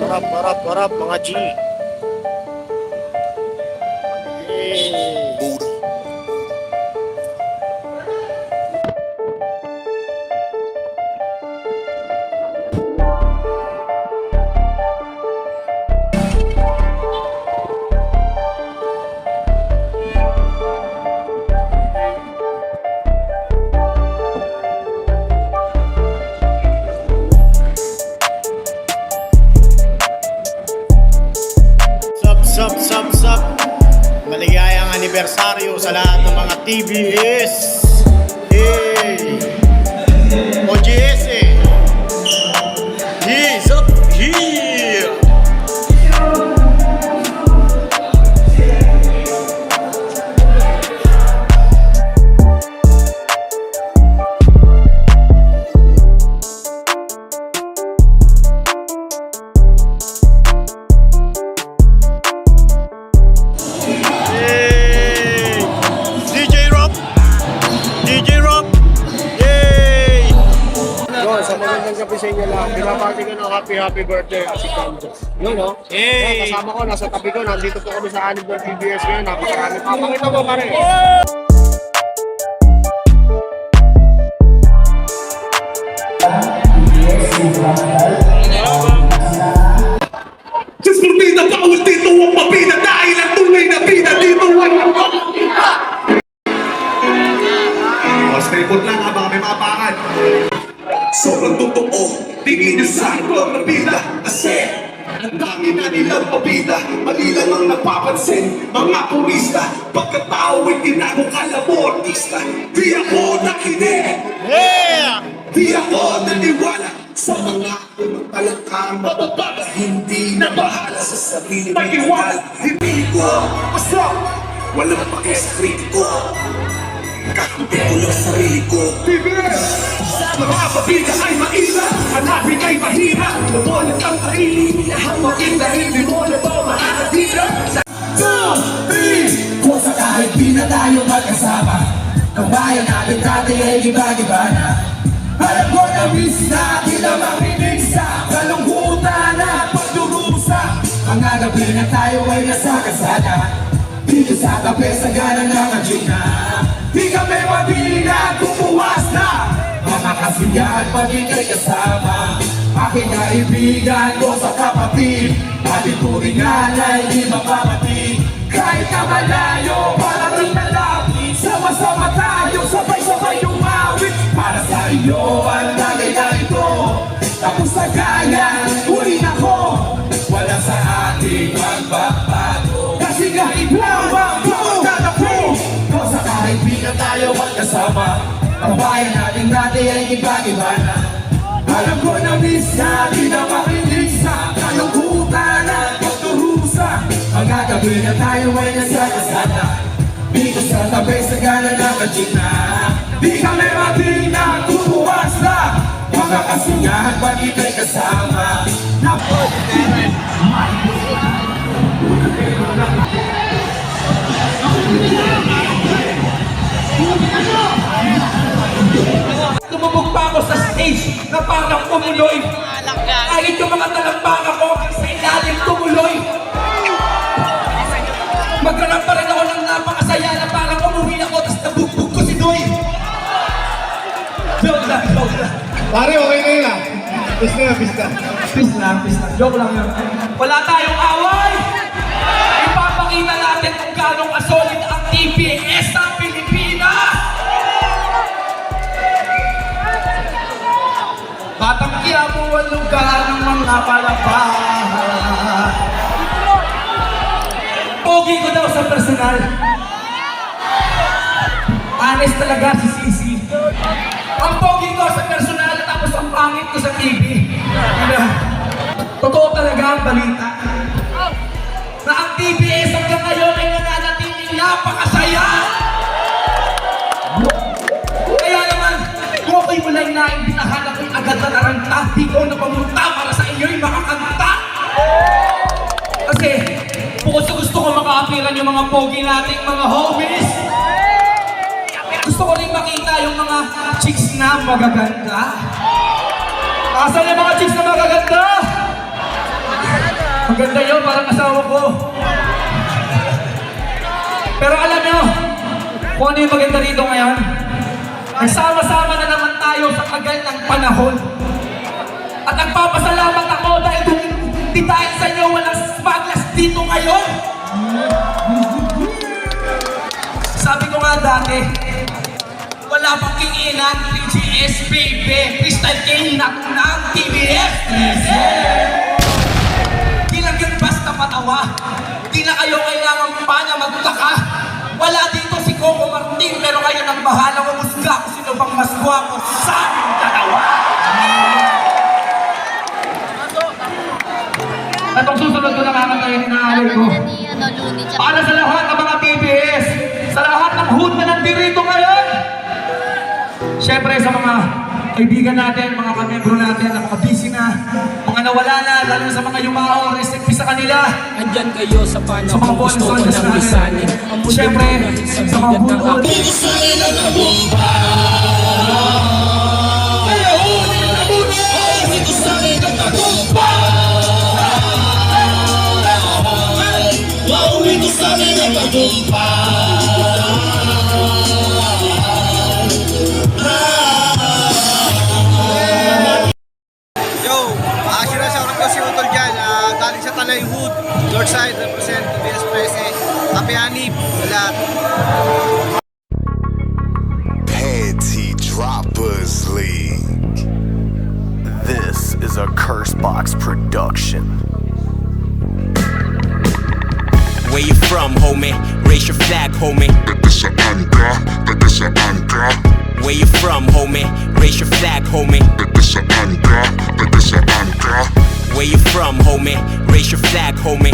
Harap mga G. Hey. Sup. Maligayang anibersaryo sa lahat ng mga TBS. Hey! OGS eh. He's up here. Sa magandang gabi sa inyo lahat. Binabati ko ng happy birthday si Kanjo. Yun no? Hey! Kasama ko, nasa tabi ko. Nandito po kami sa anib ng TBS ngayon. Napakarami. Papakita mo pare. Diyos mo bida, bawal dito ang mabida. Dahil ang tunay na bida dito ay ang mabida. Stay lang habang may mapakan. Sobrang totoo, tingin niyo sa iba na bida. Kasi ang dami na nilang pabida. Mali lang ang napapansin, mga purista. Pagkatao ay tinago kalamortista. Di ako nakinig, di ako naniwala sa mga talangkang mabababa. Hindi na bahala sa sarili. Pag-iwala, hindi ko basta walang pake sa kritiko. Kakampi ko lang sarili ko. Mga pabida ay mahirap, hanapin ay mahirap. Nabolat ang kaili, hangwakin dahil di mo na to makakatira. 2, 3 Kung sa kahit di na tayo magkasama, ang bayan natin dati ay iba-iba na. Alam ko na miss natin ang makinig sa kalungkutan at pagdurusa. Mga gabi na tayo ay nasa kasada, dito sa kape sa gana ng Agina. Di kami mabila kung buwas na mga kasiyahan pag ikay kasama. Aking kaibigan ko sa kapatid, pati turingan ay di mapapatid. Kahit na malayo, parating na lapit, sama-sama tayo, sabay-sabay umawit. Para sa iyo ang lagay na ito, tapos na gaya, ulit ako. Wala sa ating magbabago, kasi kahit lang ang pagkakatapo. Kung sa kaibigan tayo magkasama, ang bayan natin dati ay iba-iba na. Alam ko na miss natin ang makinig sa kalungkutan at pagturusa. Mga gabi na tayo ay nasa kasada, dito sa tabi sa gana ng Agina. Di kami matinang kubuwas na mga kasingahan pag ikay kasama. Tumubog pa ako sa stage na parang umuloy. Kahit yung mga talampaka ko sa ilalim tumuloy. Magranap pa rin ako ng napakasaya na parang umuwi ako tapos nabugbog ko si Noy. Joke lang. Pare, okay na yun ah. Peace lang. Joke lang yun. Wala tayong away! Ipapakita natin kung gano'ng kasolid ang TBS sa Pilipinas! Batang Quiapo ang lugar ng mga palapahan. Pogi ko daw sa personal. Honest talaga si Sisi. Ang pogi ko sa personal, tapos ang pangit ko sa TV. Totoo talaga ang balita na ang TBS hanggang ngayon ay nananatiling napakasaya. Kaya naman, kung ako'y mulay na imbitahan ako'y agad na naranta, di ko na pamunta para sa inyo'y makakanta. Kasi bukod sa gusto ko makaapiran yung mga pogi nating mga homies, gusto ko rin makita yung mga chicks na magaganda. Asan yung mga chicks na magaganda? Kung ano yung maganda rito ngayon, nagsama-sama na naman tayo sa tagal ng panahon. At nagpapasalamat ako dahil kung hindi dahil sa inyo walang smugglers dito ngayon. Sabi ko nga dati, wala pang kinginan, 3GS baby, Crystal King ng TBS. Di lang yun basta patawa, di na kayo kailangan pa na magtaka. Wala dito si Coco Martin, pero kayo nang bahalang umusga kung sino bang mas gwapo sa aming dalawa. At ang susunod ko na kakantayin ni nanay ko. Para sa lahat ng mga TBS, sa lahat ng hood na nandito ngayon. Siyempre sa mga kaibigan natin, mga kamembro natin, na mga busy na, mga nawala na, lalo sa mga yumao, respect sa kanila. Andyan kayo sa Sa mga panahon bonus gusto ko soldiers nang lisanin. natin. Siyempre, sa mga hood. Yo, Ashira, shoutout ko si Utol dyan. Galing sa Talay Hood, Northside, represent BS Prese. Happy Hanip, sa lahat. Panty Droppers League. This is a Cursebox production. Where you from, homie? Raise your flag, homie. Where you from, homie? Raise your flag, homie. Where you from, homie? Raise your flag, homie.